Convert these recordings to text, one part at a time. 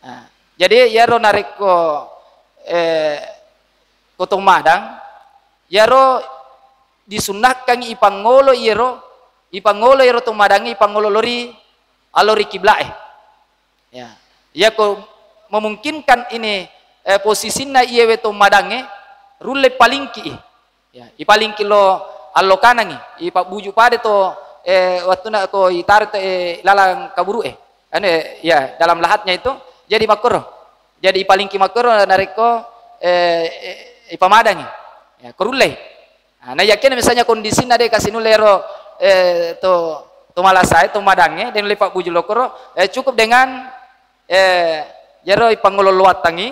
Nah, jadi yaro nariko kotong madang, yaro disunahkan ipangolo yero tong madangi ipangolo lori alori kiblat. Ya, ya ko memungkinkan ini posisinya iyewe tong madange rulle palingki. Ya, ipalingki lo allo kanangi, ipa buju pade to waktu nak ko itar lalang kaburu ya dalam lahatnya itu jadi makro, jadi palingki makro nariko ipamadangi ya kerulle. Nah yakin misalnya kondisi nade kasih nulero to malasai to madange dan lepak buju lokoro cukup dengan jero ipangolo luatangi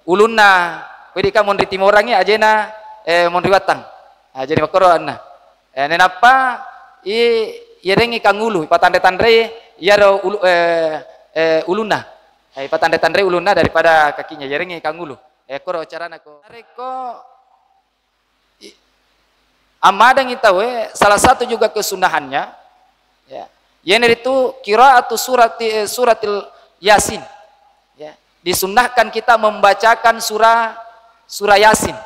ulunna wedika mon timorangi ajena mon riwatang. Nah, jadi makro anna nenapa yerengi kangulu patande-tandre yaro uluna patande-tandre uluna daripada kakinya yerengi kangulu koro carana ko reko amadang itawe salah satu juga kesunahannya ya yener itu qiraatu suratil yasin ya disunahkan kita membacakan surah yasin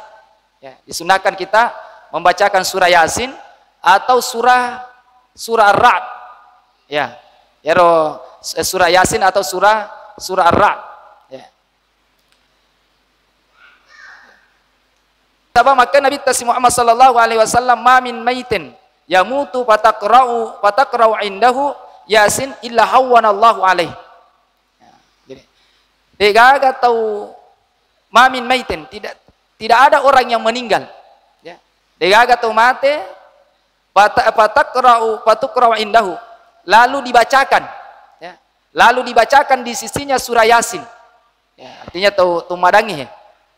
ya disunahkan kita membacakan surah yasin atau surah Ar-Ra'd ya yaro surah yasin atau surah Ar-Ra'd ya. Maka Nabi Muhammad sallallahu alaihi wasallam ma min maitin yamutu fataqra'u indahu yasin illa hawwanallahu alaihi. Ya, jadi degaga tahu ma min maitin tidak ada orang yang meninggal ya. Degaga tahu mate fatuqra'u indahu lalu dibacakan ya. Lalu dibacakan di sisinya surah yasin. Ya, artinya tahu madangi ya.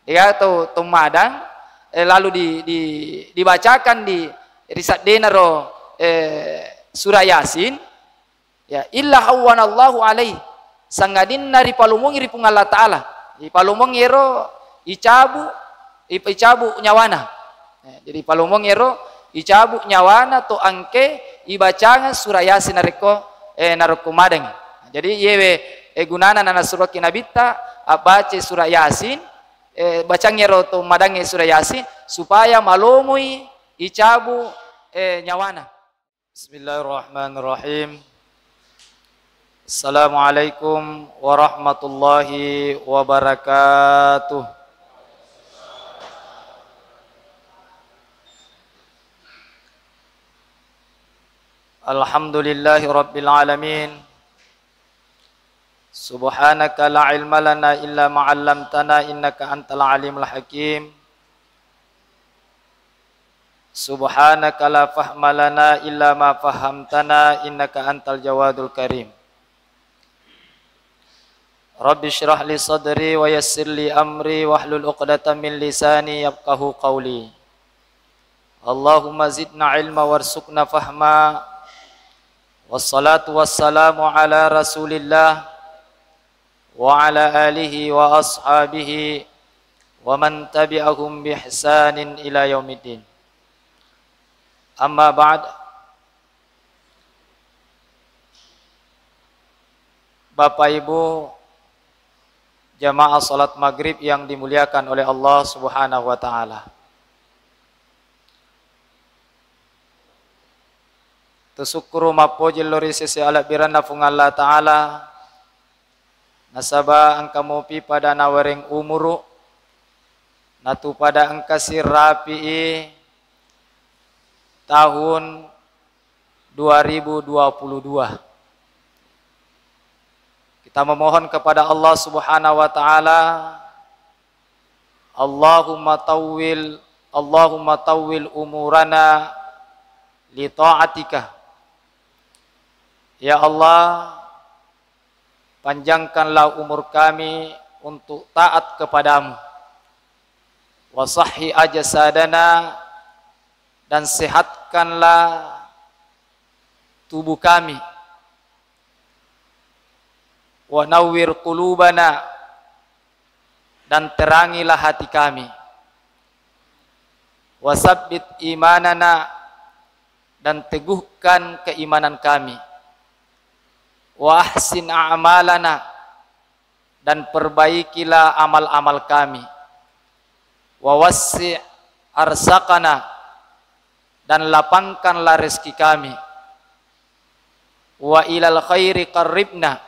Degaga tahu madang lalu dibacakan di risat denaro surah yasin ya illa hawwanallahu alaihi sangadin nari palumongi ripung Allah taala di palumongi ero icabu nyawana ya, jadi palumongi ero icabu nyawana to angke ibacanga surah yasin nareko naroko madang. Nah, jadi yewe gunana nana surah kinabita abace surah yasin bacangnya roto madangi surah yasin supaya malomui icabu nyawana. Bismillahirrahmanirrahim. Assalamualaikum warahmatullahi wabarakatuh. Alhamdulillahi rabbil alamin. Subhanaka la ilma lana illa ma 'allamtana innaka antal alimul hakim. Subhanaka la fahma lana illa ma fahamtana innaka antal jawadul karim. Rabbi shrah li sadri wa yassir li amri wahlul 'uqdatam min lisani yafqahu qawli. Allahumma zidna ilma warzuqna fahma. Wassalatu wassalamu ala Rasulillah wa ala alihi wa ashabihi wa man tabi'ahum bi ihsanin ila yaumiddin. Amma ba'd. Bapak Ibu jamaah salat maghrib yang dimuliakan oleh Allah Subhanahu wa taala. Tusukuru mapoji lori sisi ala birana fung Allah taala. Nasaba angka mopi pada nawaring umuru natu pada angka sirapi tahun 2022. Kita memohon kepada Allah Subhanahu wa taala, Allahumma tawwil umurana li ta'atika. Ya Allah, panjangkanlah umur kami untuk taat kepadamu. Wasahhi ajsadana, dan sehatkanlah tubuh kami. Wa nawwir qulubana, dan terangilah hati kami. Wasabbit imanana, dan teguhkan keimanan kami. wa ahsin a'malana, dan perbaikilah amal-amal kami, wa wassi' arsaqana, dan lapangkanlah rezeki kami, wa ilal khairi qarribna,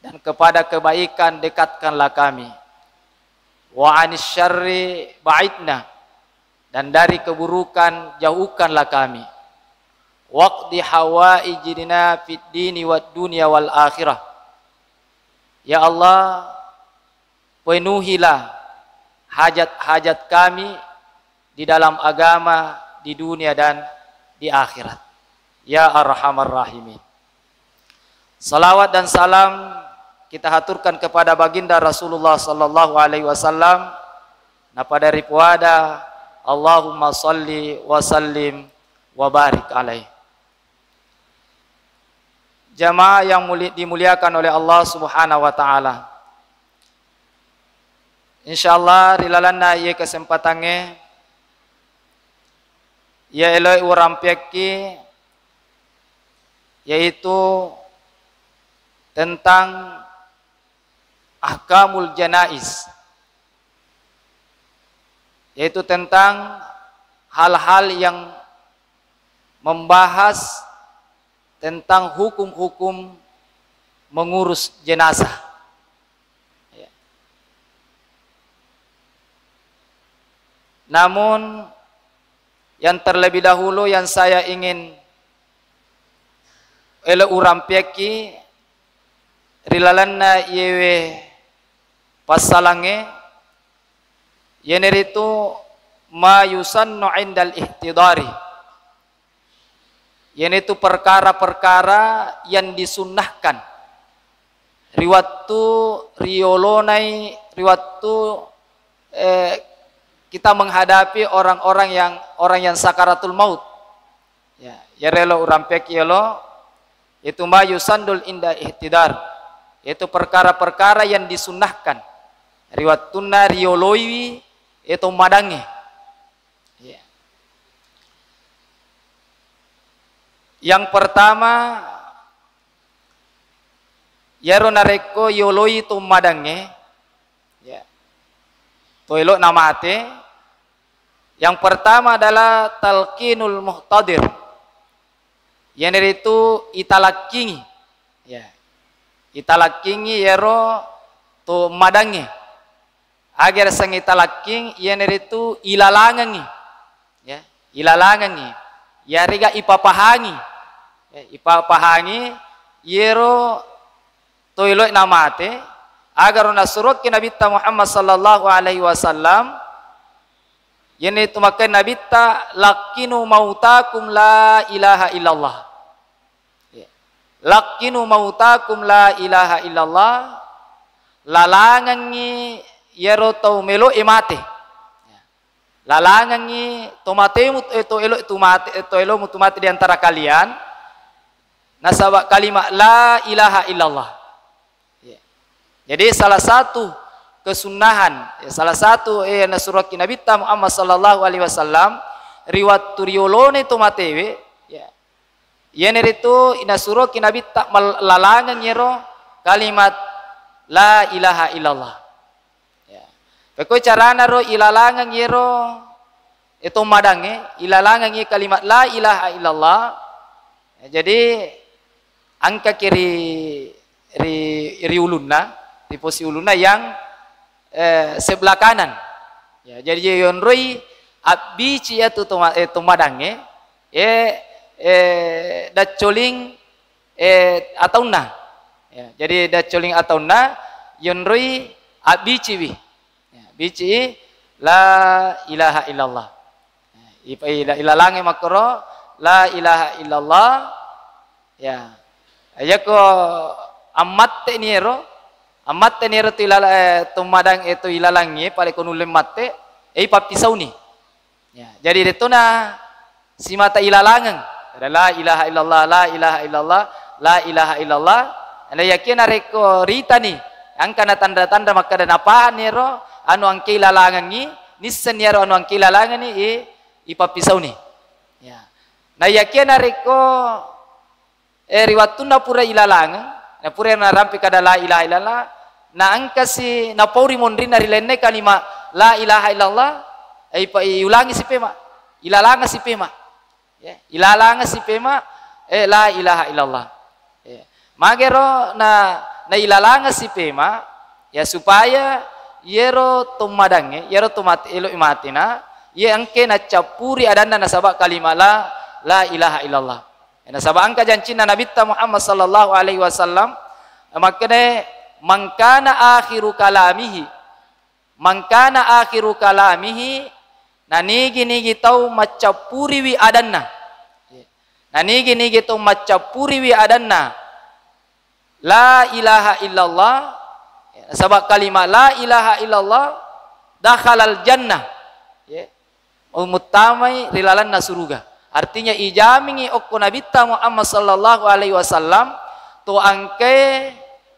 dan kepada kebaikan dekatkanlah kami, wa anis syarri ba'idna, dan dari keburukan jauhkanlah kami, waqdi hawaijina fid dini wad dunya wal akhirah. Ya Allah, penuhilah hajat-hajat kami di dalam agama, di dunia dan di akhirat. Ya Arhamar Rahimin. Salawat dan salam kita haturkan kepada baginda Rasulullah sallallahu alaihi wasallam. Napa dari puada Allahumma salli wa sallim wa barik alaihi. Jamaah yang dimuliakan oleh Allah Subhanahu wa taala. Insyaallah rilalana ye kesempatannya ya eloi urampiaki, yaitu tentang ahkamul janaiz, yaitu tentang hal-hal yang membahas tentang hukum-hukum mengurus jenazah. Namun yang terlebih dahulu yang saya ingin urampiaki rilalanna yewe pasalange yeneritu ma yusannu indal ihtidari, yaitu perkara-perkara yang disunnahkan riwattu riolonai riwattu kita menghadapi orang yang sakaratul maut. Ya relo urampek yelo itu ma yusandul inda ihtidar, yaitu perkara-perkara yang disunnahkan riwattunna rioloi itu madange. Yang pertama yaro nareko yoloi tu madange, ya toilo namate. Yang pertama adalah talqinul muhtadir, yang itu italakingi, ya italakingi yaro tu madange agar sang italaking yang itu ilalangangi, ya ilalangangi ya riga ipapahangi, ya, ipapahangi yero toilo namate agar nasuruk ke Nabi Muhammad sallallahu alaihi wasallam, yang itu maka Nabi lakinu mautakum la ilaha illallah, ya. Lakinu mautakum la ilaha illallah, lalangangi yero tau melo emate, lalangangi tomatemu itu elo itu mati itu elo mutu mati di antara kalian nasabak kalimat la ilaha illallah, ya. Jadi salah satu kesunahan, ya, salah satu nasuraki Nabi Muhammad sallallahu alaihi wasallam riwat turiolone tomatewe, ya yene itu nasuraki Nabi lalangan yero kalimat la ilaha illallah, ya peko carana ro ilalangan yero itu madange ilalangan ye kalimat la ilaha illallah, ya, jadi angka kiri ri ulunna di posisi ulunna yang sebelah kanan, ya jadi yonroi abbici ya tu tomadange dacoling atau na, ya jadi dacoling atau na yonroi abbici wi, ya, bici la ilaha illallah, ya, ilalange makro la ilaha illallah, ya ayako amat niero amat tenero tu tumadang itu ilalangi pale konulem mate papisau ni, ya jadi itu na si mata ilalangan la ilaha illallah la ilaha illallah la ilaha illallah, anda yakin areko rita ni angkana tanda-tanda maka dan apaan nero anu angke ilalangan ni nissen nero anu angke ilalangan ni papisau ni, ya nah yakin areko riwat tunda pura ilalanga na pura na rampi kada la ilaha illallah na angkasi na pauri mondri na rilenne kalima la ilaha illallah iulangi si pema ilalanga si pema ilalanga si pema la ilaha illallah magero na ilalanga si pema ya supaya yero tumadange yero tumat elo imatina ye angke na capuri adanda na sabak kalima la ilaha illallah na sabak angka jancina nabi Muhammad sallallahu alaihi wasallam makane mangkana akhiru kalamihi nigi tau macapuri wi adanna nigi tau macapuri wi adanna la ilaha illallah sabab kalimat la ilaha illallah dakhalal jannah umutamai rilalanna suruga artinya ijamingi okko nabi Muhammad sallallahu alaihi wasallam to angke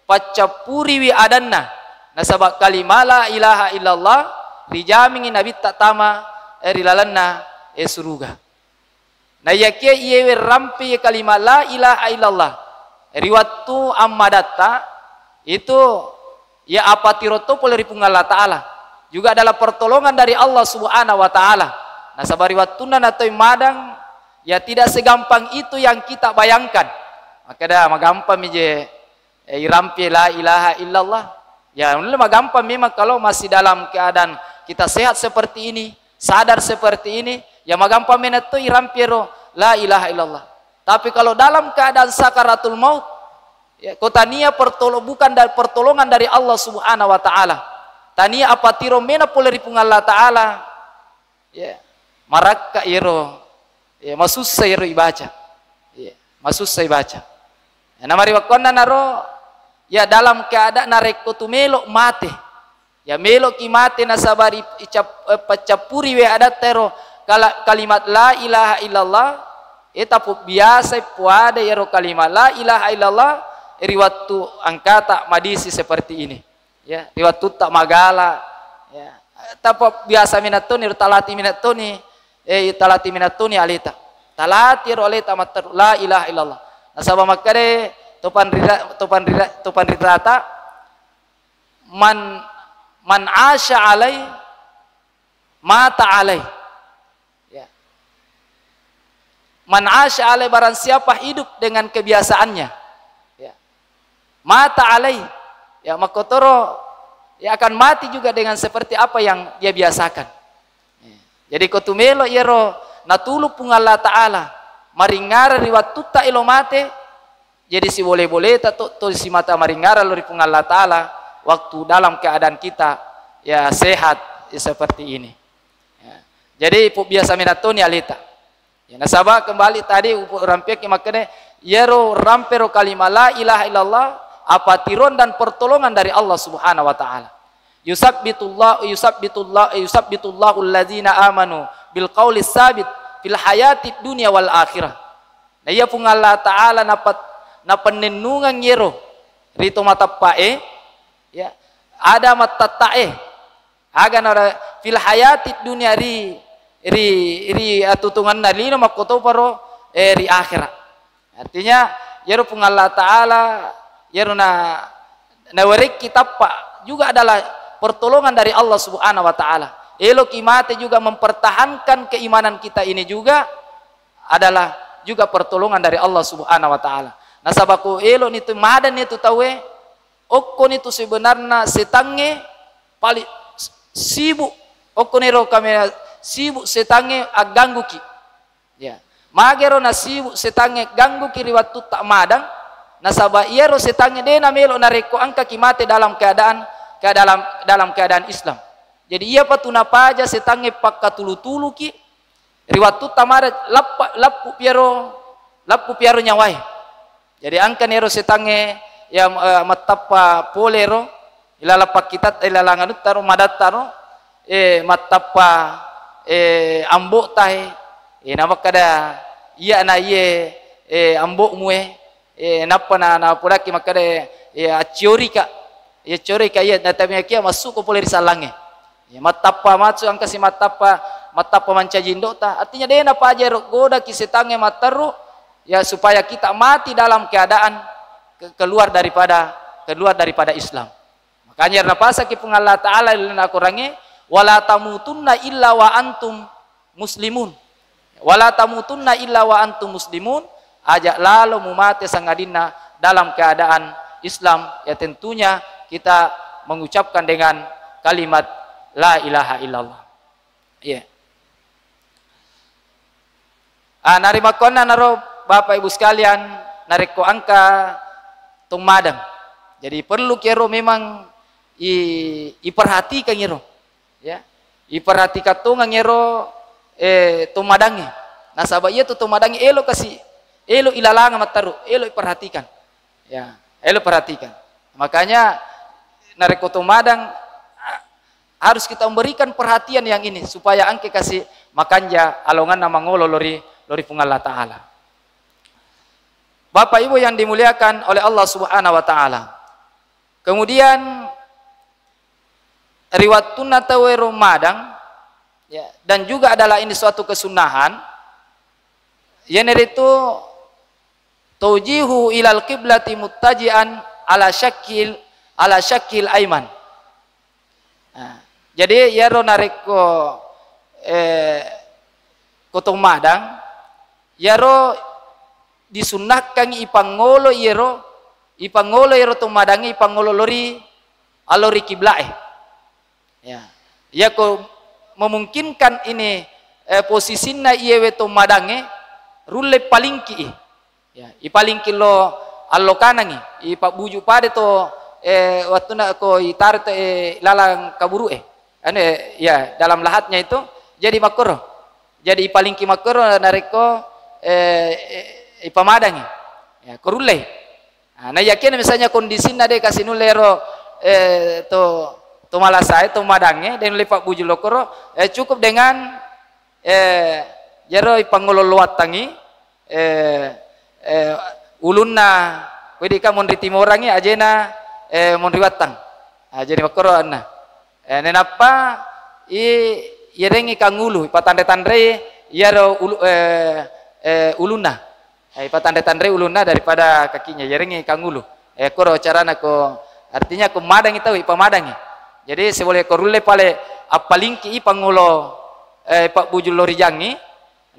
pacapuri wi adanna nasabak kalimat la ilaha illallah dijamingi nabi tama rilalanna suruga na yakia iyewe rampi kalimat la ilaha illallah riwatu ammadatta itu ya apa tiroto poleri punggala ta'ala juga adalah pertolongan dari Allah subhanahu wa ta'ala nah sabari watuna atau madang ya tidak segampang itu yang kita bayangkan maka dah magampang je rampi la ilaha illallah ya magampang memang kalau masih dalam keadaan kita sehat seperti ini sadar seperti ini ya magampang menetu rampiro la ilaha illallah tapi kalau dalam keadaan sakaratul maut ya kotania bukan dari pertolongan dari Allah subhanahu wa ta'ala tania apa tiro mena poleri punggala ta'ala ya marakka iro ya masusah iro ibaca ya masusah ibaca ya namari wakonna naro ya dalam keadaan nareko tu melok mate ya melok ki mate nasabari pacapuri we adat tero kalimat la ilaha illallah eta biasa puade iro kalimat la ilaha illallah riwatu angkata madisi seperti ini ya riwatu tak magala ya tapi biasa minatoni talati minatoni alita talati alita matar la ilaha illallah nasaba makare topan rirata man asya alai mata alai ya man asya alai barang siapa hidup dengan kebiasaannya mata alai ya makotoro ya akan mati juga dengan seperti apa yang dia biasakan jadi kotumelo iro natulu pungalla ta'ala maringara riwatu ta ilo mate jadi si boleh-boleh to si mata maringara lori pungalla ta'ala waktu dalam keadaan kita ya sehat ya, seperti ini ya. Jadi biasa minatoni alita ya nasaba kembali tadi rampek makane yero rampero kalimat la ilaha illallah apa tiron dan pertolongan dari Allah subhanahu wa ta'ala yusabbitullahu alladzina amanu bil qawli sabit fil hayati dunia wal akhirah na iya pung Allah ta'ala na penenungan yero rito matapae ya ada matatae aga na fil hayati dunia ri atutungan nalino makoto paro ri akhirat artinya yero pung Allah ta'ala yero na warek kitab pak juga adalah pertolongan dari Allah subhanahu wa ta'ala elo kimate juga mempertahankan keimanan kita ini juga adalah juga pertolongan dari Allah subhanahu wa ta'ala nasabaku elo nitu madan nitu tawe okko nitu sebenarnya setange paling sibuk okko nero kami sibuk setange aganggu ki ya magero na sibuk setange ganggu ki riwatu tak madang nasaba iero setange dena melo nareko angka kimate dalam keadaan Islam jadi ia patuna paja setange pakka tulu ki riwatu tamara lappu piaro nyawai jadi angka nero setange ya matapa polero ilala pakitat ilalangan taro madataro matapa ambok tahe nama kada iya na iye ambok mue napa na puraki makade ya ciorika ya natamia kia masuk ke poleri salange ya matapa matsu angka si matapa manca jindota artinya dia napa aja goda ki setange mataru ya supaya kita mati dalam keadaan keluar daripada Islam. Makanya napasa ki pung Allah Taala lina kurangi wala tamutunna illa wa antum muslimun. Wala tamutunna illa wa antum muslimun, ajak lalu mumate sangadina dalam keadaan Islam, ya tentunya kita mengucapkan dengan kalimat la ilaha illallah. Iya. Narimakona naro Bapak Ibu sekalian, nariko angka tung madang. Jadi perlu kiro memang iperhatikan kiro, ya. Iperhatikan tung ngiro tumadangi. Nah sabab iya tumadangi elo kasih elo ilalanga mataru, elo perhatikan. Ya, elo perhatikan. Makanya nareko tumadang harus kita memberikan perhatian yang ini supaya angke kasih makanja alongan nama ngolo lori pung Allah Taala. Bapak Ibu yang dimuliakan oleh Allah Subhanahu wa taala. Kemudian riwayat tunatawero madang, ya, dan juga adalah ini suatu kesunahan. Yang itu taujihu ilal qiblati muttaji'an ala syakil aiman. Nah, jadi yaro nariko kotong madang yaro disunahkan ipangolo yero tumadangi ipangolo lori alori kiblae. Ya, ya ko memungkinkan ini posisinya iyewe tumadange rulle palingki, ya ipalingki lo allo kanangi ipa buju pade to waktu na ko itar to lalang kaburu ya dalam lahatnya itu jadi makoro, jadi ipalingki makoro nareko ipamadangi ya korulle. Nah yakin misalnya kondisinya de kasih nulero to malasai to madange dan lepak buju lokoro cukup dengan jero ipangololuat tangi ulunna wedika mon ritimorangi ajena mon riwatang. Jadi makoro anna nenapa yerengi kangulu ipatande-tandre yaro ulunna ipatande-tandre ulunna daripada kakinya yerengi kangulu koro carana ko artinya ko madang itu ipamadangi. Jadi seboleh korulle pale apalingki ipangolo pak bujul lori jangi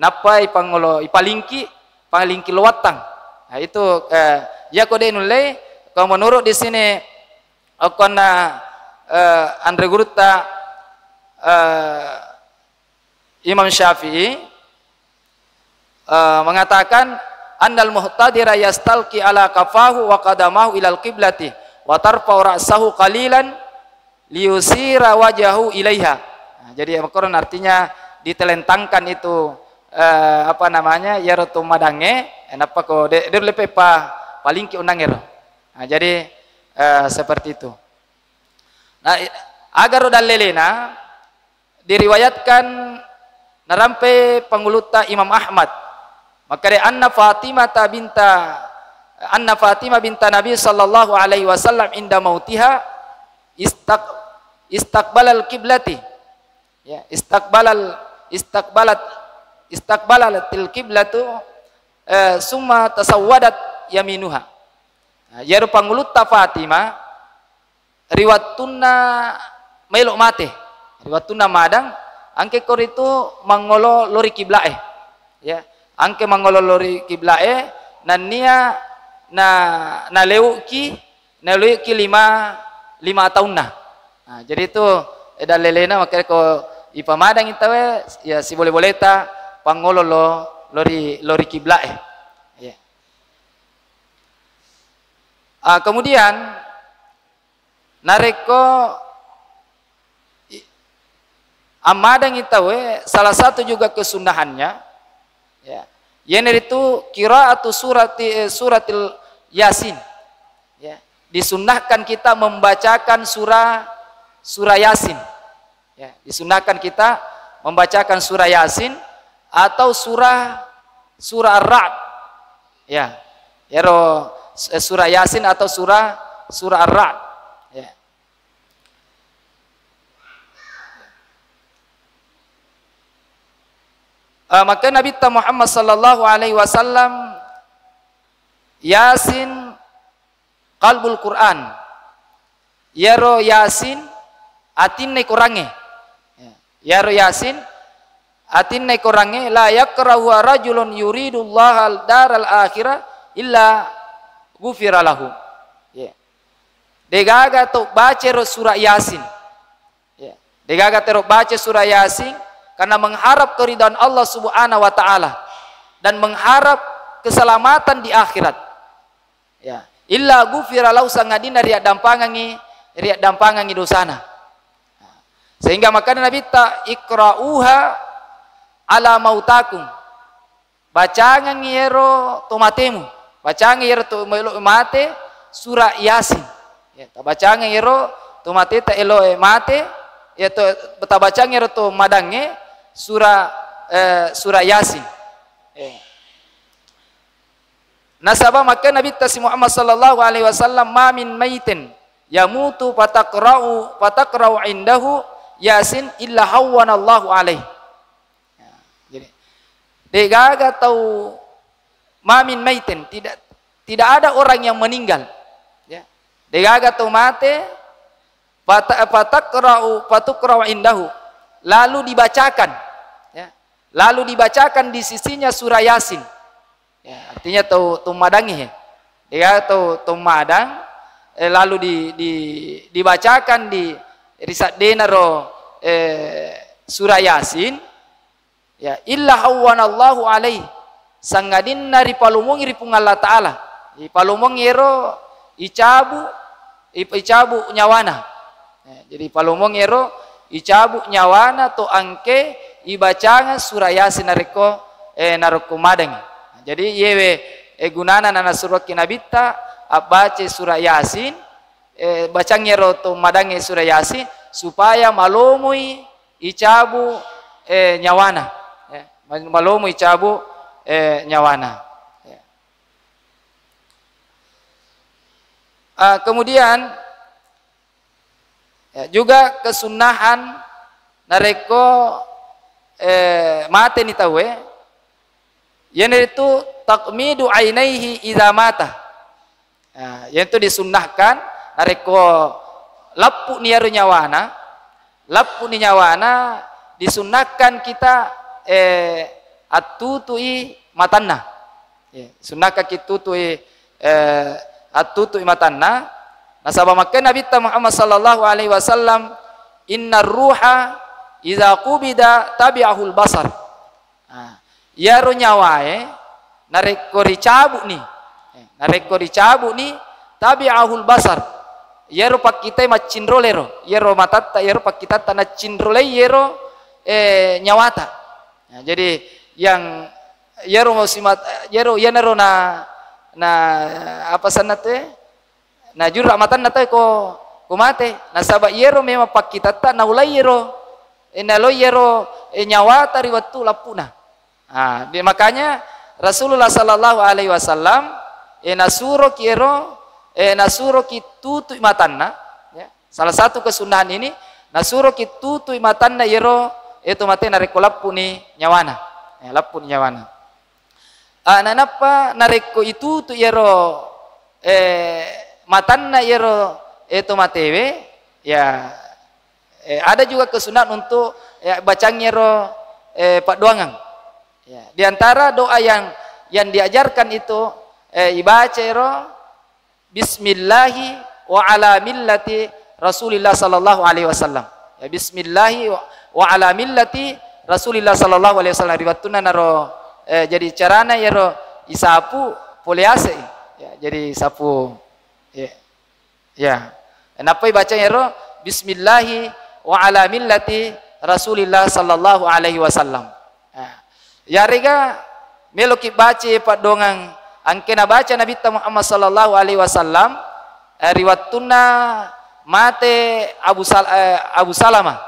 napa ipangolo ipalingki luwatang. Nah itu ya kode nulle kalau menurut di sini akona Andre Guruta Imam Syafi'i mengatakan andal muhtadira yastalqi ala kafahu wa qadamahu ilal qiblati wa tarfa'u ra'sahu qalilan liusira wajahu ilaiha. Nah, jadi Al-Quran artinya ditelentangkan itu apa namanya ya rotu madange enapa ko de lepe paling ki unangero. Nah, jadi seperti itu. Nah, agar udah lelena diriwayatkan narampe panguluta Imam Ahmad maka de anna Fatimah binta Nabi sallallahu alaihi wasallam inda mautiha istaqbalal kiblati, ya istaqbalatil kiblatu summa tasawwadat yaminuha. Nah, ya panguluta Fatimah riwatuna melok mate riwatuna madang angke kor itu mangolo lori kiblae, ya angke mangolo lori kiblae nania na leuki lima tahun nah. Nah, jadi itu dalelena makanya ko ipamadang itawe ya si boleh ta pangolo lori kiblae. Ya. Kemudian nareko amadang itawe salah satu juga kesunahannya ya. Yang itu qiraatu suratil Yasin. Ya. Disunnahkan kita membacakan surah Yasin. Ya, disunnahkan kita membacakan surah Yasin atau surah Ar-Ra'd. Ya. Ya surah Yasin atau surah Ar-Ra'd. Ya. Maka Nabi Muhammad sallallahu alaihi wasallam Yasin qalbul Quran. Yaro Yasin atin naik orange. Yaro Yasin atin naik orange la yakrahu rajulun yuridullah al daral akhirah illa ghufira lahu. Degaga to baca surah Yasin. Degaga teruk baca surah Yasin karena mengharap keridhaan Allah Subhanahu wa taala dan mengharap keselamatan di akhirat. Ya, illa ghufira lahu sangadina riak dampangangi dosana. Sehingga makanya Nabi ta ikra'uha ala mautakum. Bacangan yero tomatemu. Bacangan yero to mate surah Yasin. Ya, bacangan yero tomate ta elo mate ya to bacangan yero to madange surah Yasin. Nasabah maka Nabi Tasi Muhammad sallallahu alaihi wasallam ma min maitin yamutu fatakra'u indahu Yasin illa hawwanallahu alaihi. Jadi degaga tahu ma min maitin tidak ada orang yang meninggal ya. Degaga tahu mate fatakra'u indahu lalu dibacakan ya. Lalu dibacakan di sisinya surah Yasin. Ya, artinya tu madangi ya. Dia tu madang lalu dibacakan di risat denaro surah Yasin ya illa hawwanallahu alaihi sangadin nari palumong iripung Allah taala i palumong ero icabu nyawana ya, jadi palumong ero icabu nyawana to angke ibacanga surah Yasin nareko madang. Jadi yewe gunana nana surah kinabita abace surah Yasin bacangnya roto madange surah Yasin supaya malomui icabu nyawana malomui icabu nyawana. Kemudian juga kesunahan nareko mate ni tawe yang itu takmidu ainaihi idza mata. Yang itu disunnahkan nareko lappu niaru nyawana disunnahkan kita atutui matanna. Sunnahkan kita tutui atutui matanna. Nasabah maka Nabi Muhammad sallallahu alaihi wasallam innar ruha idza qubida tabi'ahul basar. Yaro nyawae nareko dicabu nih tabi'ahul basar yero pak kita macindrolero yero matata yero pak kita tanah cindrole yero nyawata. Nah, jadi yang yero musimat yero yanero na apa sana teh na jurra matan na ko mate na saba yero memang pak kita ta na ulai yero nalo yero nyawata riwatu lapuna. Makanya Rasulullah sallallahu alaihi wasallam nasuro kitutu matanna ya. Salah satu kesunahan ini nasuro kitutu matanna yero itu mate nareko lappu ni nyawana ya, lappu ni nyawana. Nanapa nareko itu tu yero matanna yero itu matewe ya. Ada juga kesunahan untuk ya, bacang yero pak doangang. Ya, di antara doa yang diajarkan itu ibaca ero bismillahi wa ala millati Rasulillah sallallahu alaihi wasallam. Ya, bismillahi wa ala millati Rasulillah sallallahu alaihi wasallam riwatuna naro jadi carana ero isapu poliase. Ya, jadi sapu ya. Ya. Kenapa baca ero bismillahi wa ala millati Rasulillah sallallahu alaihi wasallam. Ya rega meloki baca pak dongang angkena baca Nabi Muhammad sallallahu alaihi wasallam riwatuna mate Abu Salamah.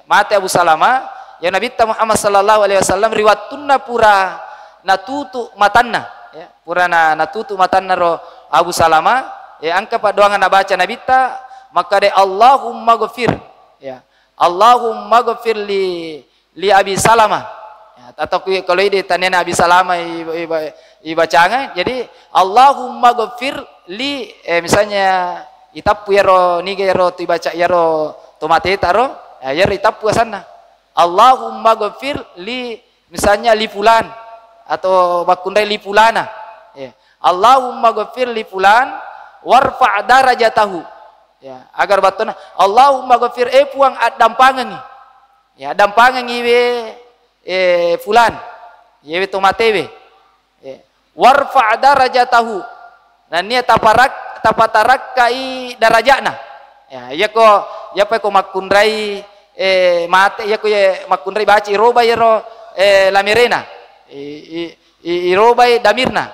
Mate Abu Salamah ya Nabi Muhammad sallallahu alaihi wasallam riwatuna pura natutu matanna ya pura natutu matanna ro Abu Salamah ya angka pak doangan baca Nabi maka de Allahumma ghafir ya Allahumma ghafir li Abi Salamah. Atau kalau ini tanya Nabi Salama dibacangan. Jadi Allahumma ghafir li misalnya itapu yaro nige yaro tu baca yaro tomate taro yaro itapu sana. Allahumma ghafir li misalnya li fulan atau bakundai li fulana. Ya. Allahumma ghafir li fulan warfa' darajatahu. Ya, agar batuna Allahumma ghafir puang dampangan ni. Ya, dampangan iwe fulan. Yewe tomate we. Ya. Warfa' darajatahu. Dan nia tapatarak kai darajatna. Ya ko makundrai mate ya ko makundrai baci roba yero lamirena. Irobai damirna.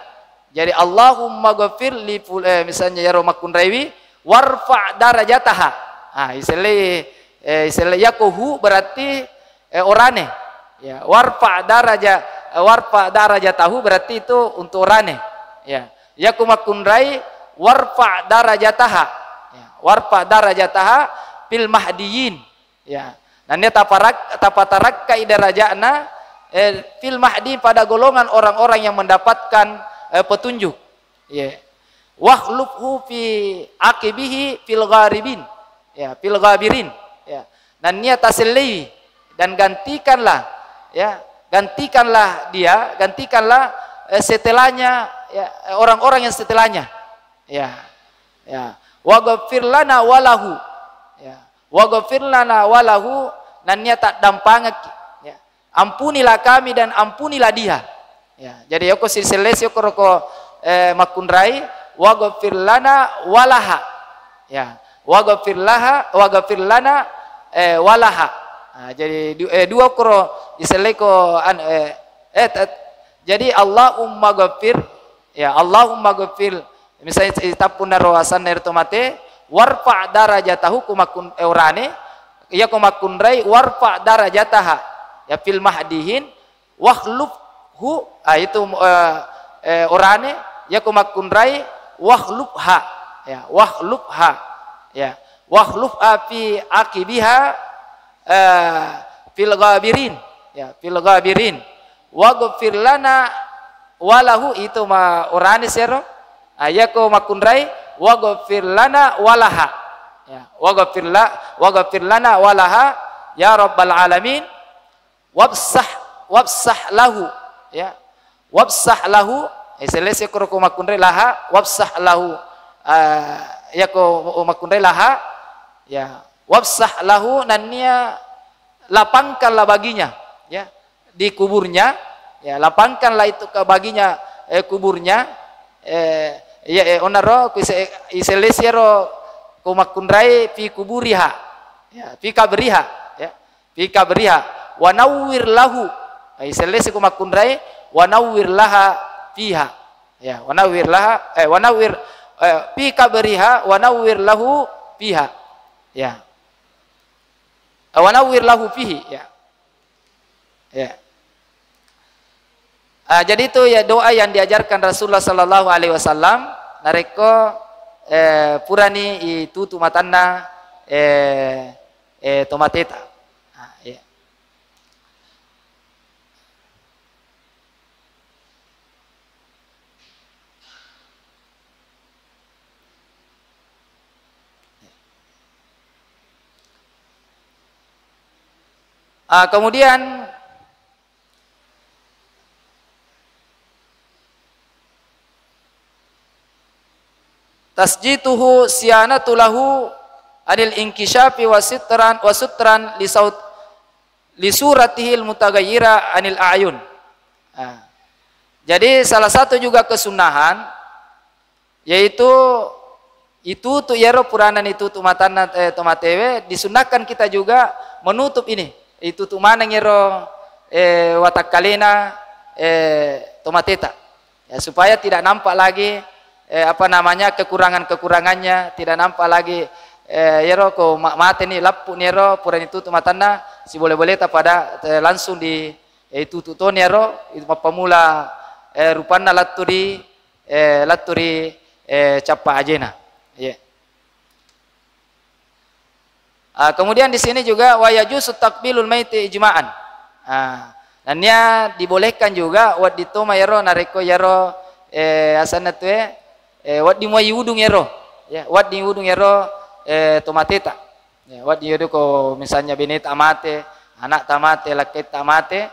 Jadi Allahumma ghafir li misalnya yero makundrai warfa' darajataha. Istilah yakuhu berarti orane. Ya, warfa' darajatahu berarti itu untuk orane. Ya. Yaku makundrai warfa' darajataha. Ya, warfa' darajataha fil mahdiyin. Ya. Dan dia tapatarak ka idarajana fil mahdi pada golongan orang-orang yang mendapatkan petunjuk. Ya. Wakhlufhu fi aqibihi fil gharibin. Ya, fil ghabirin. Ya. Dan niat tasalli dan gantikanlah setelahnya ya, orang-orang yang setelahnya. Ya. Ya. Waghfir lana walahu. Ya. Waghfir lana walahu dan niat tak dampangak. Ya. Ampunilah kami dan ampunilah dia. Ya. Jadi yoko silsiles yoko roko makundrai waghfir lana walaha. Ya. Waghfir lana walaha. Nah, jadi dua koro iseleko jadi Allahumma ghafir ya Allahumma ghafir misalnya itapuna rawasan dari tomate warfa' darajatahu kumakun urane ya kumakundrai warfa' darajataha ya fil mahdihin wakhlufhu itu urane ya kumakundrai wakhlufha ya wakhlufha ya wakhlufha fi aqibiha fil ghabirin ya fil ghabirin waghfir lana walahu itu ma urani sero ayako makundrai waghfir lana walaha ya waghfir lana walaha ya rabbal alamin wabsah lahu ya wabsah lahu selesai ko makundrai laha wabsah lahu yako makundrai laha ya wabsah lahu nania lapangkanlah baginya ya di kuburnya ya lapangkanlah itu ke baginya kuburnya onaro iselesero kumakundrai fi kuburiha ya fi kabriha ya fi kabriha wa nawwir lahu iselese kumakundrai wa nawwir laha fiha ya wa nawwir laha wa nawwir fi kabriha wa nawwir lahu fiha ya wa nawwir lahu fihi ya. Ya. Jadi itu ya doa yang diajarkan Rasulullah sallallahu alaihi wasallam nareko purani itu tumatanna tomateta. Ya. Kemudian tasjituhu siyanatulahu anil inkishafi wasutran li suratihil mutaghayyira anil a'yun. Jadi salah satu juga kesunahan yaitu itu tu yero puranan itu tu matana tomatewe disunahkan kita juga menutup ini itu tu mana yero watakalena tomateta ya, supaya tidak nampak lagi kekurangannya tidak nampak lagi yero ko mate ni lappu nero puran itu matana si boleh-boleh pada langsung di itu tu nero itu pemula rupana laturi capa ajena ya. Kemudian di sini juga wa yajuzu takbilul maiti ijma'an. Dan dia dibolehkan juga wat ditoma yero nareko yero asana tuh wat di moy udung yero. Ya, wat di udung yero tomateta. Ya, wat di yero ko misalnya bini tamate, anak tamate, laki tamate,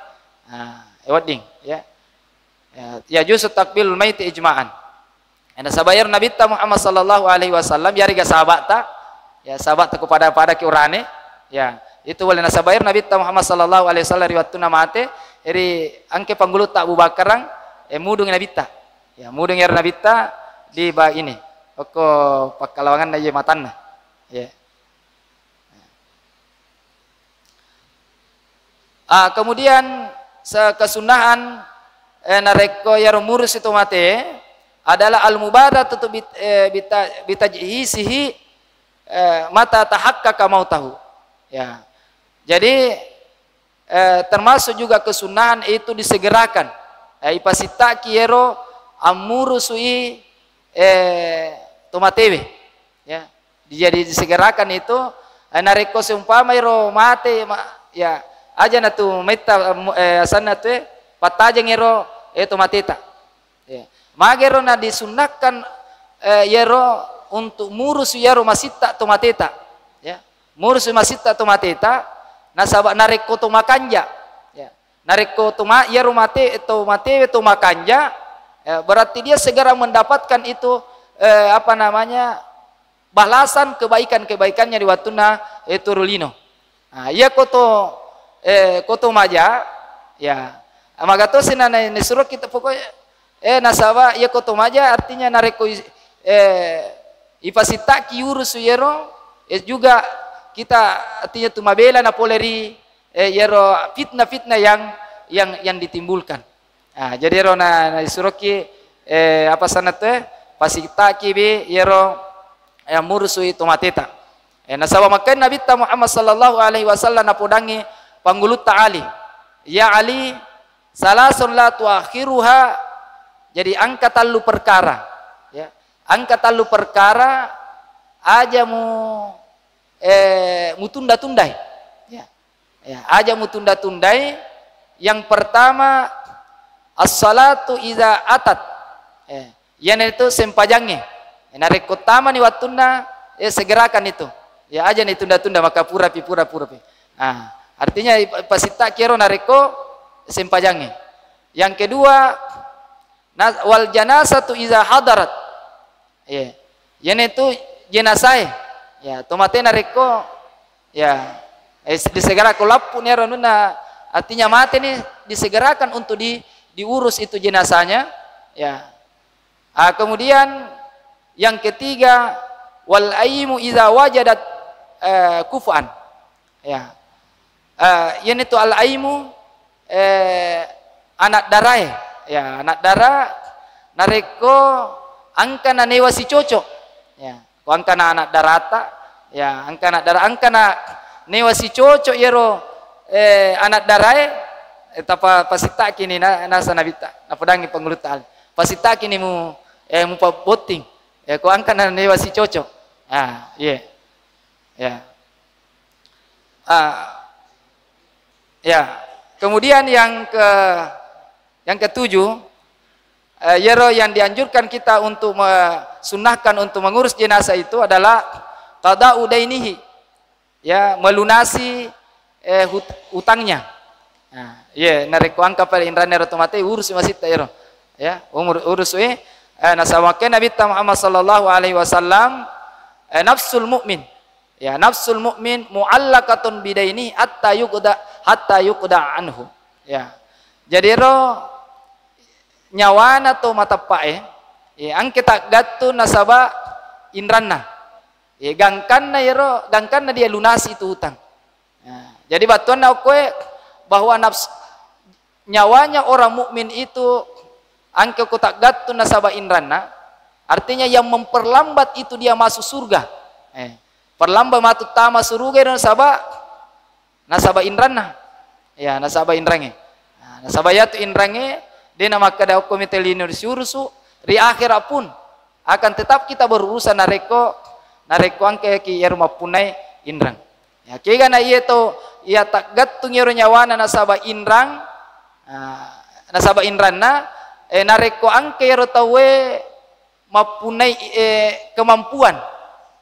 wat ding ya. Ya justru takbilul maiti ijma'an. Anda sabayar Nabi Muhammad sallallahu alaihi wasallam yari ga sahabat ta, ya sahabat kepada kiurane, ya itu boleh nasabayar Nabi Muhammad sallallahu alaihi wasallam riwayatuna mate eri angke panggulut tak Abu Bakarang mudung Nabi ta, ya mudung yar Nabi ta di ba ini, oko pakalawangan na ye matanna, ya. Kemudian kesunahan nareko yar murus itu mate adalah al-mubadah tutup bitajhisihi mata tahaqqaqa mautahu. Ya. Jadi termasuk juga kesunahan itu disegerakan. Ipasita kiero amurusui tomatewe. Ya. Jadi disegerakan itu nareko seumpama iro mate ya aja na tu meta sana tu patajeng iro tomateta. Ya. Magero na disunahkan yero untuk murus yero masita tomateta, ya. Murus masita tomateta nasaba nareko tomakanja, ya. Nareko toma yero mate tomakanja, ya, berarti dia segera mendapatkan itu apa namanya balasan kebaikannya di watuna itu rulino. Nah, ia koto maja, ya. Magato sinana suruh kita pokoknya nasaba ya kotomaja artinya nareko ipasita kiurus yero juga kita artinya tumabela na poleri yero fitnah yang ditimbulkan. Nah, jadi yero na disuruh ki apa sana teh pasita ki be yero murusui tomateta. Nasaba makan Nabi Muhammad sallallahu alaihi wasallam napodangi panggulut Ali. Ya Ali, salasun la tuakhiruha. Jadi angkat talu perkara, ya. Angkat talu perkara aja mu tunda-tundai, ya. Ya, aja mu tunda-tundai. Yang pertama as-salatu iza atat, yang itu sempajangnya. Nareko tama ni watuna segerakan itu, ya aja nih tunda-tunda maka pura-pi. Nah, artinya pasita kero nareko sempajangnya. Yang kedua wal janazatu iza hadarat, ya yang itu jenazah, ya tomate nareko, ya disegerakan lapun ya ronuna artinya mati nih disegerakan untuk diurus itu jenazahnya, ya. Kemudian yang ketiga wal aimu iza wajadat kufan, ya yang itu al aimu anak darah, ya anak darah nareko angka na newa si cocok, ya ko angka na anak darata, ya angka anak darah angka na newa si cocok yero anak darah tapa pasita kini nasa nabita napodangi pangulutal pasita kini mu paboting ya ko angka na newa si cocok. Iya ya ya kemudian yang ketujuh, yero yang dianjurkan kita untuk sunahkan untuk mengurus jenazah itu adalah qada'u dainihi, ya melunasi hutangnya. Nah, ya nareko angka pada indrane otomatis urus masih yero, ya urus nasawake Nabi Muhammad sallallahu alaihi wasallam nafsul mukmin, ya nafsul mukmin muallaqatun bidaini hatta yuqda anhu, ya jadi nyawana to matapae ang kita gatu nasaba inranna gangkanna dia lunasi itu hutang. Jadi batuan kowe bahwa nyawanya orang mukmin itu angke ko tak gatu nasaba inranna artinya yang memperlambat itu dia masuk surga. Perlambat matu tama surga nasaba inranna, ya nasaba inrange. Nasaba yatu inrange dia nama kada komite linur siurusu di akhirat pun akan tetap kita berurusan nareko angke ki yerma punai inrang. Ya kiga na iya to ia tak gatung yero nyawana nasaba inrang Nasaba indranna nareko angka yero tawe mapunai kemampuan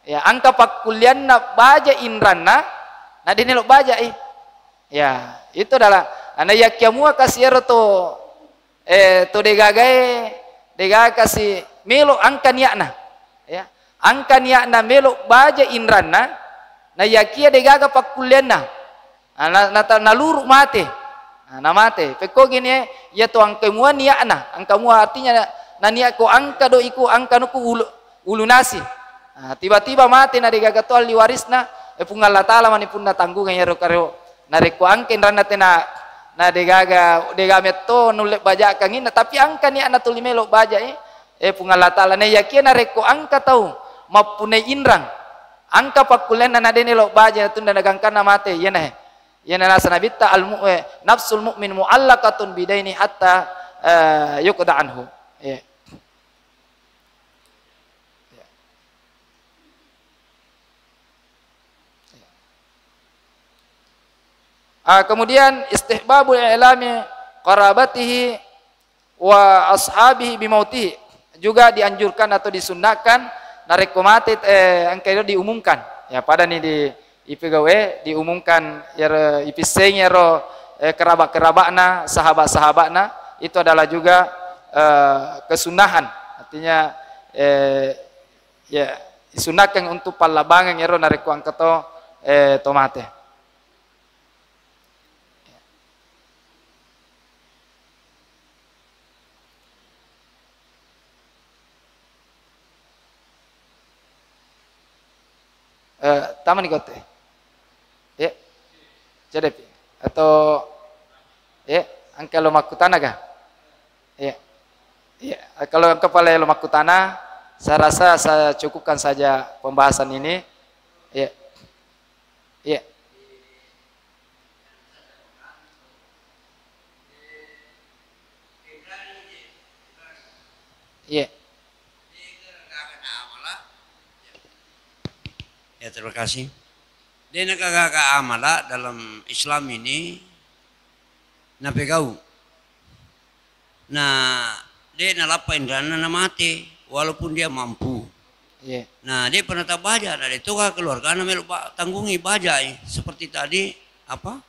ya angka pakulianna baja indranna na dinelo baja ya itu adalah ana yakiamua kasiyero to degaga kasih melo angka niakna ya angka niakna melo baja indranna na yakia degaga pakulianna na luru mate na mate peko gini ya to angka mua niakna angka mua artinya na niak ko angka do iku angka nuku ulunasi tiba-tiba mate na degaga to liwarisna pungal Allah taala manipun na tanggungan ya karo na reko angka indranna tena na degaga meto nulek baja kangina tapi angka ni ana tuli melo baja pungal Allah taala na yakia na reko angka tau mapunai indrang angka pakulen na dene lo baja tunda nagangkana mate yana nasa nabitta nafsul mu'min mu'allaqatun bidaini hatta yuqda anhu kemudian istihbabul i'lami qarabatihi wa ashabihi bimautihi juga dianjurkan atau disunnahkan nareko mate angka itu diumumkan ya pada nih di IPGW diumumkan ya ipiseng ya kerabat-kerabatna sahabat-sahabatna itu adalah juga kesunahan artinya ya disunahkan untuk palabangan ya nareko angka to mate. Taman ikote ya jadi atau ya angka lo makutana kah ya kalau kepala lo makutana saya rasa saya cukupkan saja pembahasan ini ya Ya terima kasih. Dia nakagaka amala dalam Islam ini napegau. Nah, dia nalapa indrana na mati walaupun dia mampu. Yeah. Nah, dia pernah tak baja dari itu keluarga na melu tanggungi baja seperti tadi apa?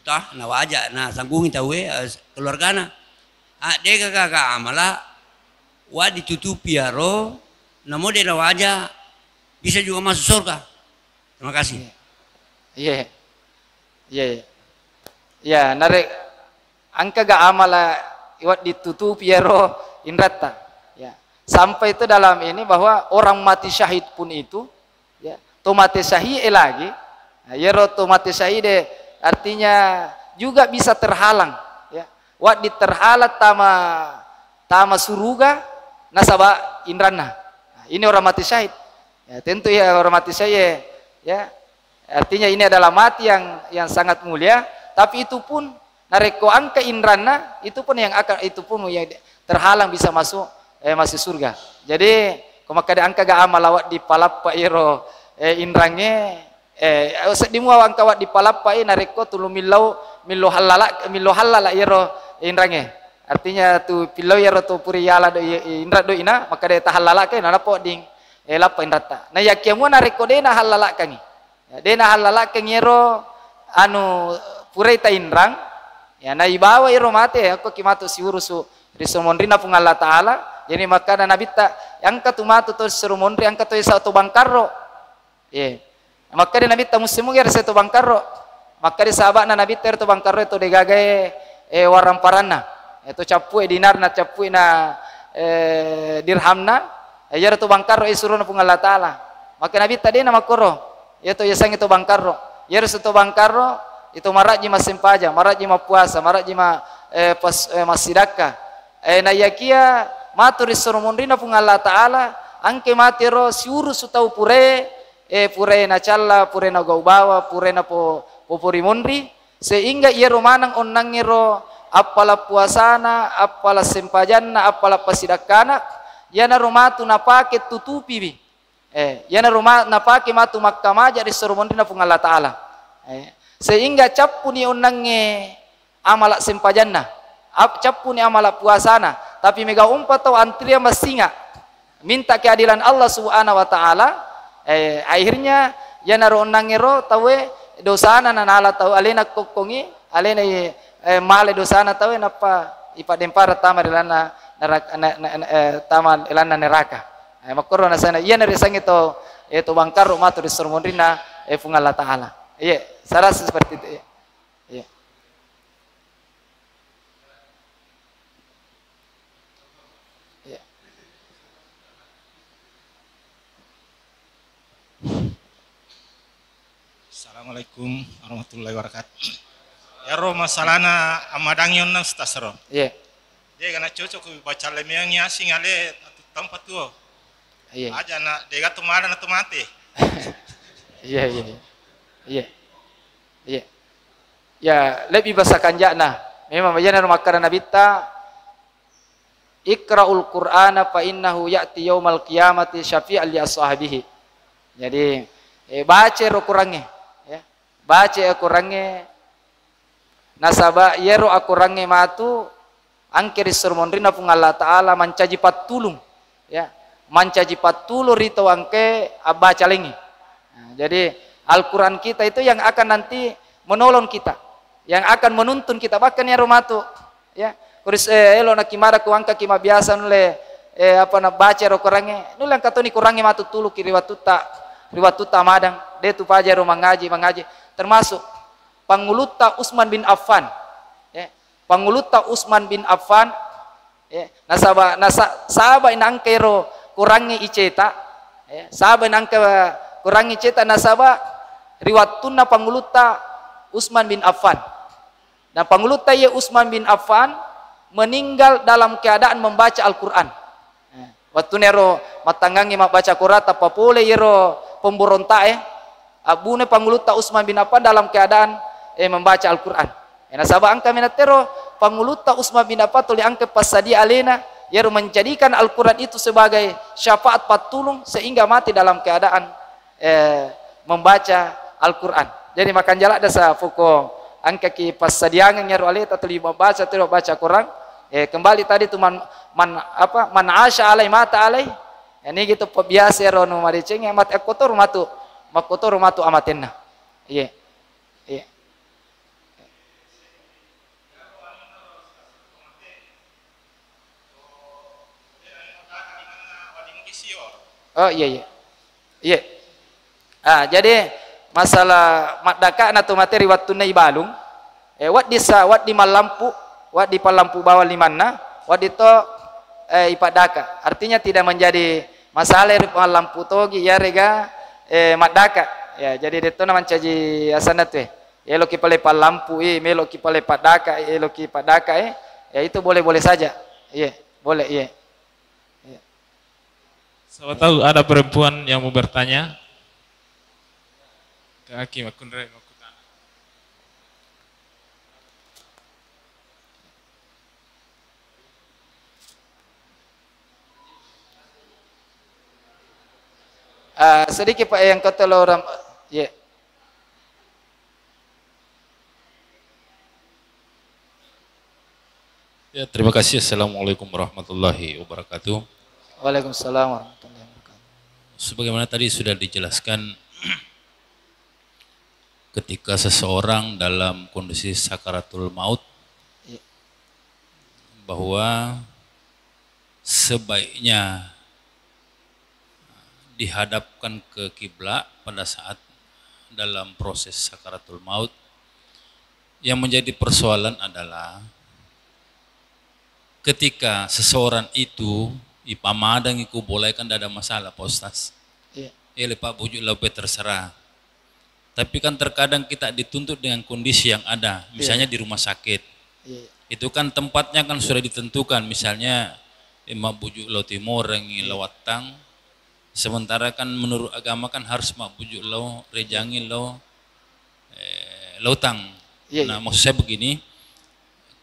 Tah na baja na tanggungi tahu keluarga na. Dia kakak amala wa ditutupi aro namo dia na waja bisa juga masuk surga. Terima kasih. Iya. Ya, narek angka ga amala iwat ditutupi ero indrata. Ya. Sampai itu dalam ini bahwa orang mati syahid pun itu ya, to mati syahid lagi. Nah, yero to mati syahid artinya juga bisa terhalang ya. Wat diterhalat tama suruga nasaba indrana. Nah, ini orang mati syahid. Ya, tentu ya orang mati saya ya artinya ini adalah mati yang sangat mulia tapi itu pun nareko angka indrana itu pun yang terhalang bisa masuk surga jadi kemakade angka ga amalawat di palapa iro indrange dimuaw angka wat di palapa nareko tulu millo halala iro indrange artinya tu pilau iro tu puriyala do indra do ina makade tahalala ke nanapo ding lapa indrata na yakiamu nareko dena halala kangi dena halala kangiro anu pureta indrang ya na ibawa iro mate ako kimato si urusu risomondrina pung Allah taala jadi maka na nabita yang katumatu to surumondri ang kato isa to bangkarro maka di nabita musimu ger se to bangkarro maka di sahabat na nabita to bangkarro to degagae waramparana itu capu dinar na capu na dirhamna yara to bangkarro isuru na pung Allah taala maka nabi tadi nama koro yaitu yasang itu bangkarro yara to bangkarro itu maraji masimpaja maraji mapuasa maraji masidaka na yakia matur isuru mondrina pung Allah taala angke matiro siuru sutau pure na challa pure na gaubawa pure na popori mondri sehingga ia romanang onnangiro apala puasana apala sempajanna apala pasidakana yana rumatu napake tutupi bi yana rumah napake matu makkamaja di surumondina pung Allah taala sehingga cappu ni onange amalak sempajanna, capuni amalak puasana, tapi mega umpat atau antria masinga, minta keadilan Allah Subhanahu wa taala, akhirnya ya naro nangero tawe dosana nanala tahu alena kokongi, alena male dosana tawe napa ipa dempara tama ilana neraka tama ilana neraka. Makoro na sana iya nari sang itu bangkar rumah tu disurmundrina fungal Allah taala. Iya, saya rasa seperti itu. Iya. Iya. Assalamualaikum warahmatullahi wabarakatuh. Ya ro masalahna amadangyon nang stasro. Iya. Dia kana cocok baca lemengnya singale tempat tuh. Iya. Aja na dega tumada na tumate. Iya, iya. Iya. Iya. Ya, lebih bahasa kanjana. Memang bajana makaran nabita Iqra'ul Qur'ana fa innahu ya'ti yaumal qiyamati syafi'an li ashabihi. Jadi baca ro kurangnya ya. Baca kurangnya nasaba yero akurange matu angkeri surmondrina pung Allah taala mancaji patulung ya. Mancaji patulur itu angke baca lengi. Nah, jadi Al-Quran kita itu yang akan nanti menolong kita, yang akan menuntun kita, bahkan ya romatu ya kuris elo nak kimara kuangka kima biasa nule apa nak baca ro kurange nule angka toni kurange matu tulu riwat tuta madang de tu paja ro mengaji termasuk panguluta Utsman bin Affan ya panguluta Utsman bin Affan ya nasaba inangke ro kurange iceta ya saba inangke kurangi ceta nasaba riwatuna panguluta Utsman bin Affan. Nah panguluta ya Utsman bin Affan meninggal dalam keadaan membaca Al-Quran. Waktu nero matangangi baca Quran apa boleh yero pemberontak abune panguluta Utsman bin Affan dalam keadaan membaca Al-Quran. Nasaba angka minatero panguluta Utsman bin Affan tuli angka pasadi alena yero menjadikan Al-Quran itu sebagai syafaat patulung sehingga mati dalam keadaan membaca Al-Quran. Jadi makan jalak dasa fuko angka ki pas sadiangan nyaru alita tuli baca Quran. Kembali tadi tu man asya alai mata alai. Ini gitu biasa rono mariceng mat ekotor matu amatenna. Iya. Iya. Oh iya iya. Iya. Jadi masalah madaka natu materi waktu nai balung wat di malampu wat di palampu bawah limanna wat itu ipadaka artinya tidak menjadi masalah di palampu togi ya rega madaka ya jadi itu nama caji asana tuh ya lo kipale palampu melo kipale padaka lo kipadaka ya itu boleh saja iya boleh iya. Saya tahu ada perempuan yang mau bertanya. Kaki makundre makutan. Sedikit Pak yang kata orang ya. Ya, terima kasih. Assalamualaikum warahmatullahi wabarakatuh. Waalaikumsalam warahmatullahi wabarakatuh. Sebagaimana tadi sudah dijelaskan ketika seseorang dalam kondisi sakaratul maut bahwa sebaiknya dihadapkan ke kiblat pada saat dalam proses sakaratul maut. Yang menjadi persoalan adalah ketika seseorang itu ipamadang iku boleh kan ada masalah Pak Ustaz. Iya Pak bujuk lebih terserah. Tapi kan terkadang kita dituntut dengan kondisi yang ada, misalnya di rumah sakit. Itu kan tempatnya kan sudah ditentukan, misalnya mak bujuk lo timur yang lewatang. Sementara kan menurut agama kan harus mak bujuk lo rejangi lo lautang. Nah maksud saya begini,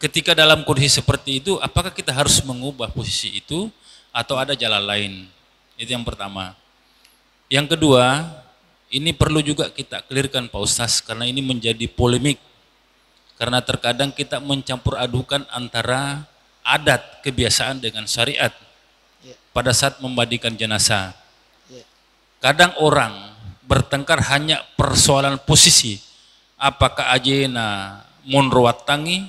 ketika dalam kondisi seperti itu, apakah kita harus mengubah posisi itu atau ada jalan lain? Itu yang pertama. Yang kedua, ini perlu juga kita clearkan Pak Ustaz karena ini menjadi polemik. Karena terkadang kita mencampur adukan antara adat, kebiasaan dengan syariat pada saat memandikan jenazah. Kadang orang bertengkar hanya persoalan posisi, apakah ajena munro watangi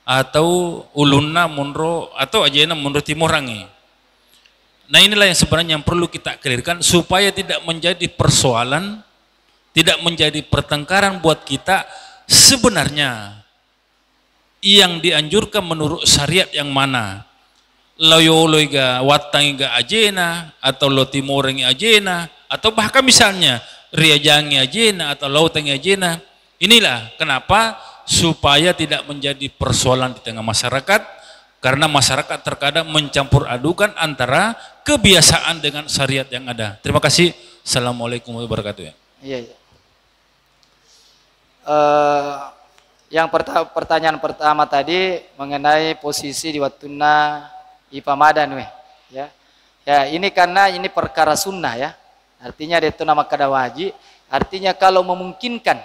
atau ulunna munro atau ajena munro timurangi. Nah inilah yang sebenarnya yang perlu kita clearkan supaya tidak menjadi persoalan, tidak menjadi pertengkaran buat kita. Sebenarnya yang dianjurkan menurut syariat yang mana? Loyoloi ga watangi ga ajena atau lo timurangi ajena atau bahkan misalnya riajangi ajena atau lautangi ajena. Inilah kenapa supaya tidak menjadi persoalan di tengah masyarakat, karena masyarakat terkadang mencampur adukan antara kebiasaan dengan syariat yang ada. Terima kasih. Assalamualaikum warahmatullahi wabarakatuh. Iya. Yang pertanyaan pertama tadi mengenai posisi di watuna ipamadan ya. Ya, ini karena ini perkara sunnah ya. Artinya itu nama kada wajib, artinya kalau memungkinkan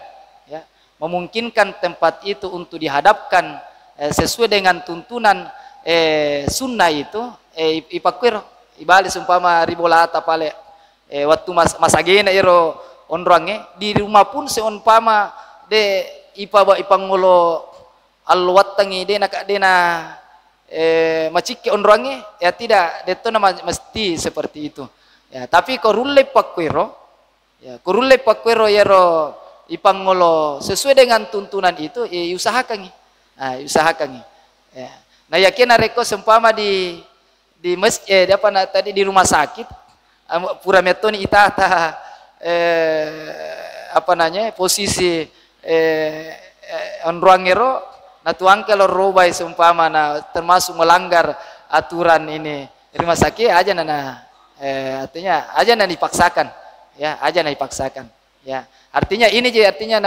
ya, memungkinkan tempat itu untuk dihadapkan sesuai dengan tuntunan sunnah itu ipakwir ibali sumpama ribolata pale waktu masagena iro onrange di rumah pun seumpama de ipangolo alwatangi dena macike onrange ya tidak deto nama mesti seperti itu ya. Tapi korulle pakwiro ya, korulle pakwiro yero ipangolo sesuai dengan tuntunan itu ya usahakan usahakan ya. Nah yakin reko sempama di masjid apa tadi di rumah sakit pura metoni itata apa nanya posisi onruangero na tuang kalau robai seumpama na termasuk melanggar aturan ini rumah sakit aja nana artinya aja nana dipaksakan ya, aja nana dipaksakan ya. Artinya ini je artinya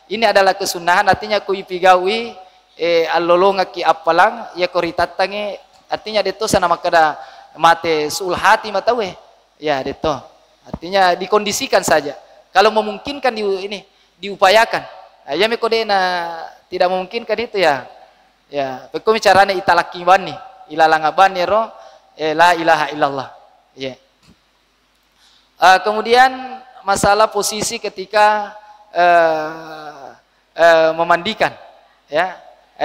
ini adalah kesunahan, artinya kui pigawi allolonga ki apalang ya koritatange artinya deto sana makada mate sul hati matawe ya deto, artinya dikondisikan saja. Kalau memungkinkan ini diupayakan. Ya mekode na tidak memungkinkan itu ya. Ya, pekomi carane italakiban nih, ilalangaban ya roh la ilaha illallah. Ya. Kemudian masalah posisi ketika memandikan ya.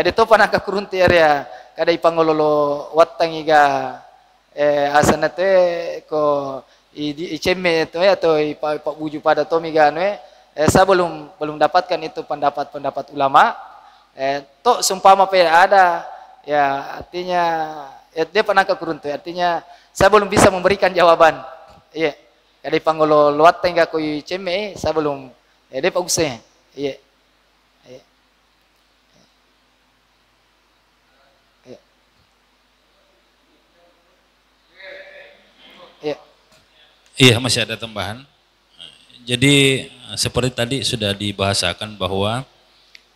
Deto panaka kurunti area kada ipangololo watangiga asanate ko iceme to ya to ipabuju pada tomiga saya belum dapatkan itu pendapat ulama. Tok sumpama pe ada ya, artinya dia pernah kekuruntu, artinya saya belum bisa memberikan jawaban. Iya. Kada panggolo luat tengga ko ceme saya belum dia pagusnya. Iya. Iya. Iya. Iya, masih ada tambahan. Jadi seperti tadi sudah dibahasakan bahwa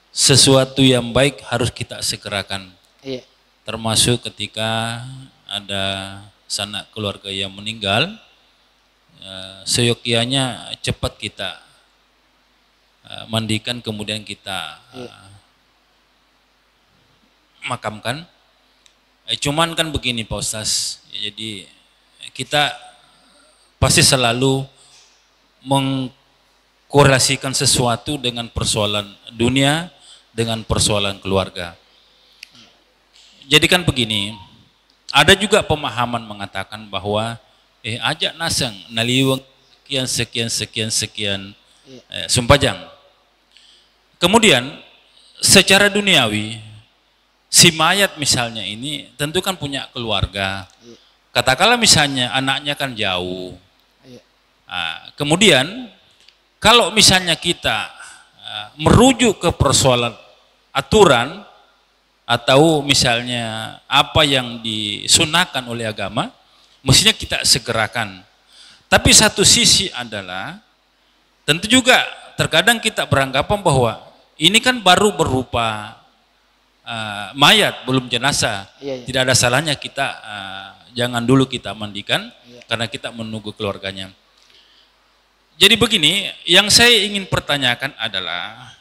sesuatu yang baik harus kita segerakan. Iya. Termasuk ketika ada sanak keluarga yang meninggal, seyogianya cepat kita mandikan kemudian kita makamkan. Cuman kan begini Pak Ustaz, jadi kita pasti selalu mengkorelasikan sesuatu dengan persoalan dunia dengan persoalan keluarga. Jadi kan begini, ada juga pemahaman mengatakan bahwa ajak nasang naliwang sekian sumpajang. Kemudian secara duniawi si mayat misalnya ini tentu kan punya keluarga. Katakanlah misalnya anaknya kan jauh. Kemudian kalau misalnya kita merujuk ke persoalan aturan atau misalnya apa yang disunahkan oleh agama, mestinya kita segerakan. Tapi satu sisi adalah tentu juga terkadang kita beranggapan bahwa ini kan baru berupa mayat, belum jenazah. Tidak ada salahnya kita jangan dulu kita mandikan karena kita menunggu keluarganya. Jadi begini, yang saya ingin pertanyakan adalah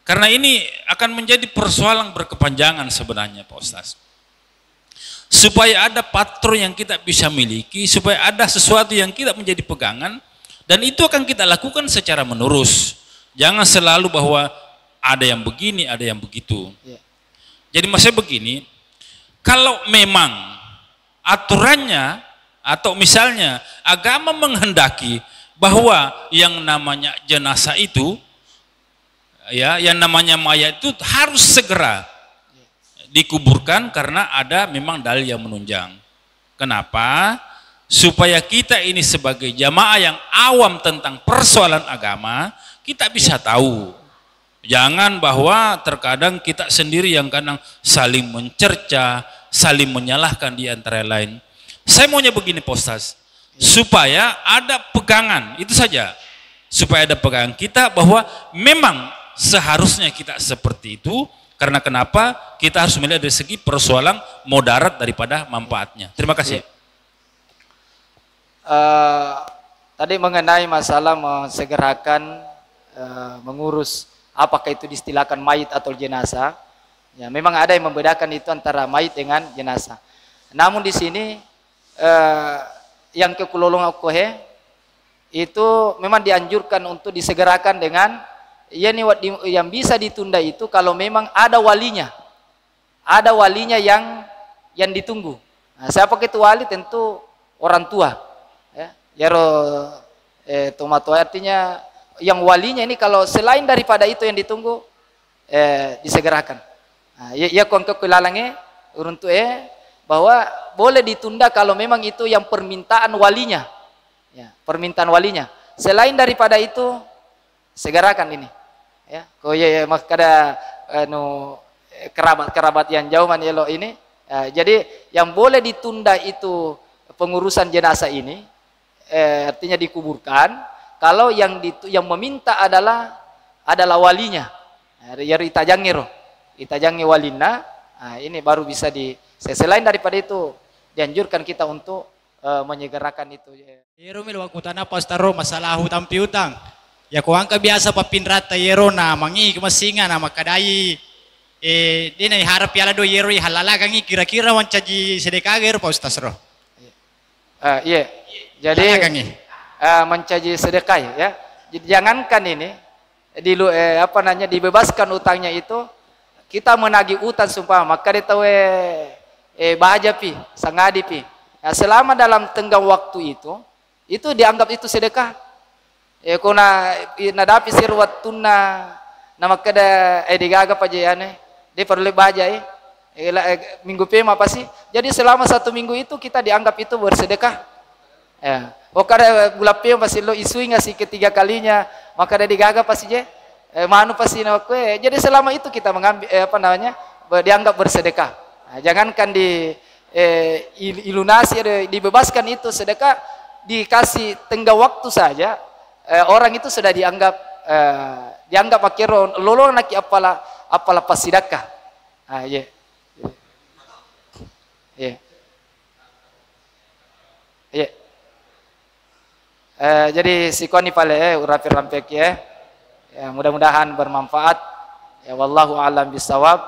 Karena ini akan menjadi persoalan berkepanjangan sebenarnya Pak Ustaz. Supaya ada patron yang kita bisa miliki, supaya ada sesuatu yang kita menjadi pegangan, dan itu akan kita lakukan secara menerus. Jangan selalu bahwa ada yang begini, ada yang begitu. Jadi maksudnya begini, kalau memang aturannya atau misalnya agama menghendaki bahwa yang namanya jenazah itu, ya, yang namanya mayat itu harus segera dikuburkan karena ada memang dalil yang menunjang. Kenapa? Supaya kita ini sebagai jamaah yang awam tentang persoalan agama, kita bisa tahu. Jangan bahwa terkadang kita sendiri yang kadang saling mencerca, saling menyalahkan di antara lain. Saya maunya begini Pak Ustaz, supaya ada pegangan, itu saja. Supaya ada pegangan kita bahwa memang seharusnya kita seperti itu. Karena kenapa? Kita harus melihat dari segi persoalan moderat daripada manfaatnya. Terima kasih. Tadi mengenai masalah mensegerakan mengurus apakah itu diistilahkan mayit atau jenazah. Ya, memang ada yang membedakan itu antara mayit dengan jenazah. Namun di sini yang kekulolong kohe itu memang dianjurkan untuk disegerakan dengan yang bisa ditunda itu kalau memang ada walinya yang ditunggu. Nah, siapa itu wali? Tentu orang tua. Ya, tomato artinya yang walinya ini kalau selain daripada itu yang ditunggu disegerakan. Nah, ya kon kekelalangnya untuk bahwa boleh ditunda kalau memang itu yang permintaan walinya. Ya, permintaan walinya. Selain daripada itu segerakan ini. Ya, makada kerabat yang jauh man elo ini. Jadi yang boleh ditunda itu pengurusan jenazah ini, artinya dikuburkan kalau yang meminta adalah walinya. Ya itajangi walina. Nah, ini baru bisa selain daripada itu dianjurkan kita untuk menyegerakan itu. Yero mil waktu tanah pastaro masalah hutang piutang. Ya ko angka biasa papinrata yero na mangi kemasinga na makadai di na harap yala do yero halalagang kira-kira wancaji sedekah Pak Ustaz ro. Iya. Jadi mencaji sedekah ya. Jadi jangankan ini dibebaskan utangnya itu kita menagih utang sumpah maka dia tahu bahaja pi sangadi pi. Ya, selama dalam tenggang waktu itu dianggap itu sedekah. Kona nadapi sirwat tunna nama kada digaga pajayane dia perlu baja minggu pema apa sih jadi selama 1 minggu itu kita dianggap itu bersedekah ya kada gula pema pasti lo isui ngasih ketiga kalinya maka ada digaga pasti manu pasti jadi selama itu kita mengambil dianggap bersedekah. Nah, jangankan ilunasi dibebaskan itu sedekah dikasih tenggang waktu saja. Orang itu sudah dianggap akhirnya lolo naki apalah pasidakah. Jadi sikoni pale rampek ya. Mudah-mudahan bermanfaat. Ya wallahu a'lam bisawab.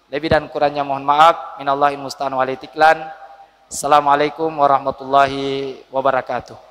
Lebih dan kurangnya mohon maaf. Minallahil musta'an wal itiklan. Assalamualaikum warahmatullahi wabarakatuh.